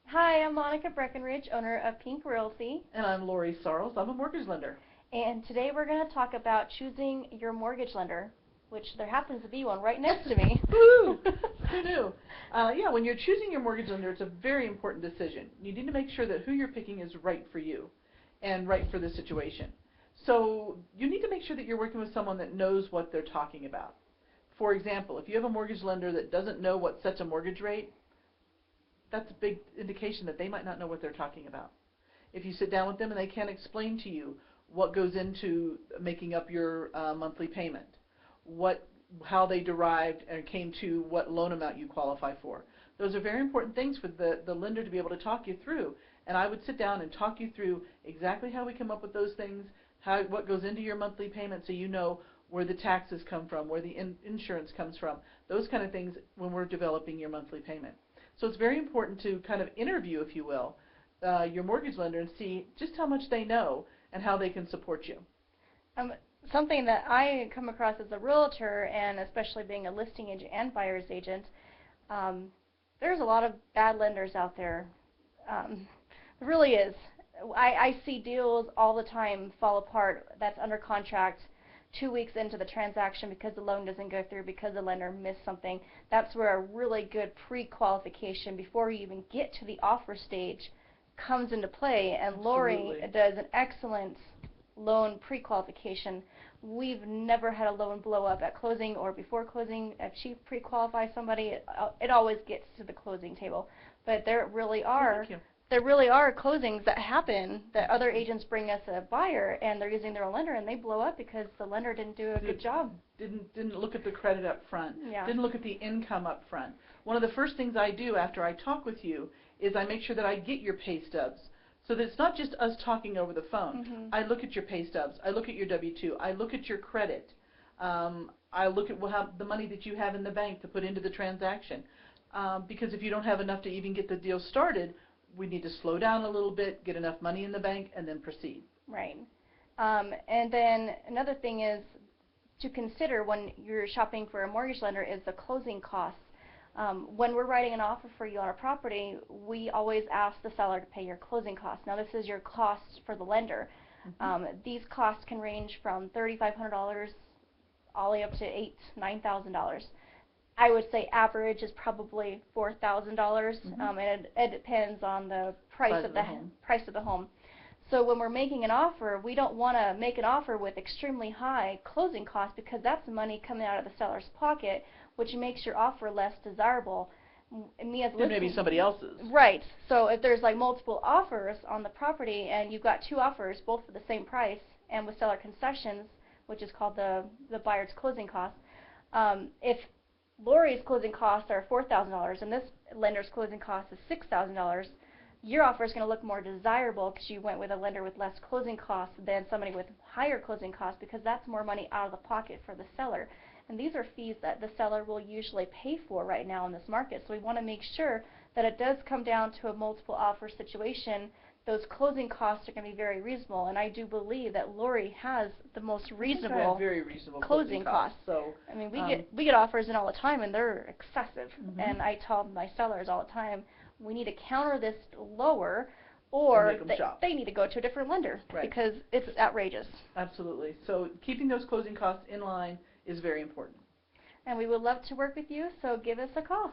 Hi, I'm Monica Breckenridge, owner of Pink Realty. And I'm Lori Sorrels. I'm a mortgage lender. And today we're going to talk about choosing your mortgage lender, which there happens to be one right next to me. Woo! Who knew? Yeah, when you're choosing your mortgage lender, it's a very important decision. You need to make sure that who you're picking is right for you and right for the situation. So you need to make sure that you're working with someone that knows what they're talking about. For example, if you have a mortgage lender that doesn't know what sets a mortgage rate, that's a big indication that they might not know what they're talking about. If you sit down with them and they can't explain to you what goes into making up your monthly payment, how they derived and came to what loan amount you qualify for. Those are very important things for the lender to be able to talk you through. And I would sit down and talk you through exactly how we come up with those things, what goes into your monthly payment, so you know where the taxes come from, where the insurance comes from, those kind of things when we're developing your monthly payment. So it's very important to kind of interview, if you will, your mortgage lender and see just how much they know and how they can support you. Something that I come across as a realtor, and especially being a listing agent and buyer's agent, there's a lot of bad lenders out there. There really is. I see deals all the time fall apart that's under contract 2 weeks into the transaction because the loan doesn't go through, because the lender missed something. That's where a really good pre-qualification before you even get to the offer stage comes into play, and Lori does an excellent loan pre-qualification. We've never had a loan blow up at closing or before closing. If she pre-qualifies somebody, it always gets to the closing table. But there really are closings that happen that other agents bring us a buyer and they're using their own lender and they blow up because the lender didn't do a good job. Didn't look at the credit up front. Yeah. Didn't look at the income up front. One of the first things I do after I talk with you is I make sure that I get your pay stubs, so that it's not just us talking over the phone. Mm-hmm. I look at your pay stubs. I look at your W-2. I look at your credit. I look at the money that you have in the bank to put into the transaction. Because if you don't have enough to even get the deal started, we need to slow down a little bit, get enough money in the bank, and then proceed. Right. And then another thing is to consider when you're shopping for a mortgage lender is the closing costs. When we're writing an offer for you on a property, we always ask the seller to pay your closing costs. Now, this is your cost for the lender. Mm-hmm. These costs can range from $3,500 all the way up to $9,000. I would say average is probably $4,000, Mm-hmm. and it depends on the price of the home. So when we're making an offer, we don't want to make an offer with extremely high closing costs, because that's money coming out of the seller's pocket, which makes your offer less desirable. Me as listing, maybe somebody else's. Right. So if there's like multiple offers on the property and you've got two offers, both for the same price and with seller concessions, which is called the buyer's closing costs, if Lori's closing costs are $4,000 and this lender's closing cost is $6,000, your offer is going to look more desirable because you went with a lender with less closing costs than somebody with higher closing costs, because that's more money out of the pocket for the seller. And these are fees that the seller will usually pay for right now in this market. So we want to make sure that it does come down to a multiple offer situation. Those closing costs are going to be very reasonable, and I do believe that Lori has the most reasonable, very reasonable closing costs. So I mean, we get offers in all the time, and they're excessive. Mm-hmm. And I tell my sellers all the time, we need to counter this lower, or they need to go to a different lender, right, because it's outrageous. Absolutely. So keeping those closing costs in line is very important. And we would love to work with you, so give us a call.